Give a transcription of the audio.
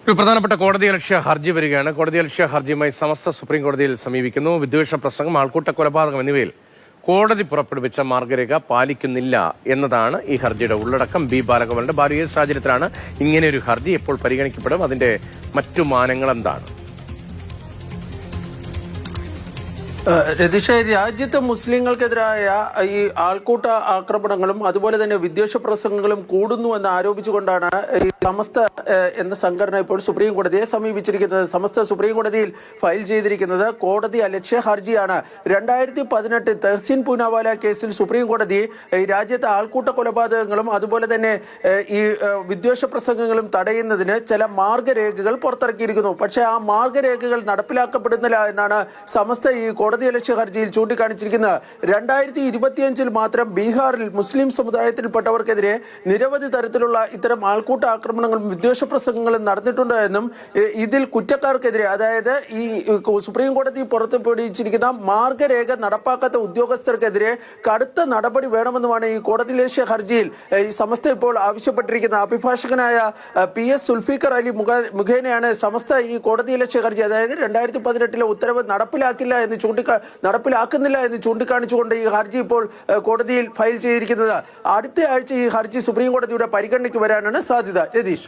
ഒരു പ്രധാനപ്പെട്ട കോടതിയലക്ഷ്യ ഹർജി വരികയാണ്. കോടതിയലക്ഷ്യ ഹർജിയുമായി സമസ്ത സുപ്രീം കോടതിയിൽ സമീപിക്കുന്നു. വിദ്വേഷ പ്രസംഗം, ആൾക്കൂട്ട കൊലപാതകം എന്നിവയിൽ കോടതി പുറപ്പെടുവിച്ച മാർഗരേഖ പാലിക്കുന്നില്ല എന്നതാണ് ഈ ഹർജിയുടെ ഉള്ളടക്കം. ബി ബാലഗോപാലിന്റെ ഭാര്യ ഏത് സാഹചര്യത്തിലാണ് ഇങ്ങനെയൊരു ഹർജി എപ്പോൾ പരിഗണിക്കപ്പെടും, അതിന്റെ മറ്റു മാനങ്ങൾ എന്താണ്? രതീഷ, രാജ്യത്തെ മുസ്ലിങ്ങൾക്കെതിരായ ഈ ആൾക്കൂട്ട ആക്രമണങ്ങളും അതുപോലെ തന്നെ വിദ്വേഷ പ്രസംഗങ്ങളും കൂടുന്നു എന്ന് ആരോപിച്ചുകൊണ്ടാണ് ഈ സമസ്ത എന്ന സംഘടന ഇപ്പോൾ സുപ്രീം കോടതിയെ സമീപിച്ചിരിക്കുന്നത്. സമസ്ത സുപ്രീം കോടതിയിൽ ഫയൽ ചെയ്തിരിക്കുന്നത് കോടതി അലക്ഷ്യ ഹർജിയാണ്. 2018 തെഹ്സിൻ പൂനാവാല കേസിൽ സുപ്രീം കോടതി രാജ്യത്തെ ആൾക്കൂട്ട കൊലപാതകങ്ങളും അതുപോലെ തന്നെ ഈ വിദ്വേഷ പ്രസംഗങ്ങളും തടയുന്നതിന് ചില മാർഗരേഖകൾ പുറത്തിറക്കിയിരിക്കുന്നു. പക്ഷേ ആ മാർഗരേഖകൾ നടപ്പിലാക്കപ്പെടുന്നില്ല എന്നാണ് സമസ്ത ഈ കോടതിയലക്ഷ്യ ഹർജിയിൽ ചൂണ്ടിക്കാണിച്ചിരിക്കുന്നത്. 2025 മാത്രം ബീഹാറിൽ മുസ്ലിം സമുദായത്തിൽപ്പെട്ടവർക്കെതിരെ നിരവധി തരത്തിലുള്ള ഇത്തരം ആൾക്കൂട്ട ആക്രമണങ്ങളും വിദ്വേഷ പ്രസംഗങ്ങളും നടന്നിട്ടുണ്ട് എന്നും ഇതിൽ കുറ്റക്കാർക്കെതിരെ, അതായത് ഈ സുപ്രീം കോടതി പുറത്തുവിച്ചിരിക്കുന്ന മാർഗരേഖ നടപ്പാക്കാത്ത ഉദ്യോഗസ്ഥർക്കെതിരെ കടുത്ത നടപടി വേണമെന്നുമാണ് ഈ കോടതിയലക്ഷ്യ ഹർജിയിൽ ഈ സമസ്ത ഇപ്പോൾ ആവശ്യപ്പെട്ടിരിക്കുന്നത്. അഭിഭാഷകനായ PS സുൽഫിക്കർ അലി മുഖേനയാണ് സമസ്ത ഈ കോടതിയലക്ഷ്യ ഹർജി, അതായത് 2018 ഉത്തരവ് നടപ്പിലാക്കുന്നില്ല എന്ന് ചൂണ്ടിക്കാണിച്ചുകൊണ്ട് ഈ ഹർജി ഇപ്പോൾ കോടതിയിൽ ഫയൽ ചെയ്തിരിക്കുന്നത്. അടുത്ത ആഴ്ച ഈ ഹർജി സുപ്രീം കോടതിയുടെ പരിഗണനയ്ക്ക് വരാനാണ് സാധ്യത. രതീഷ്.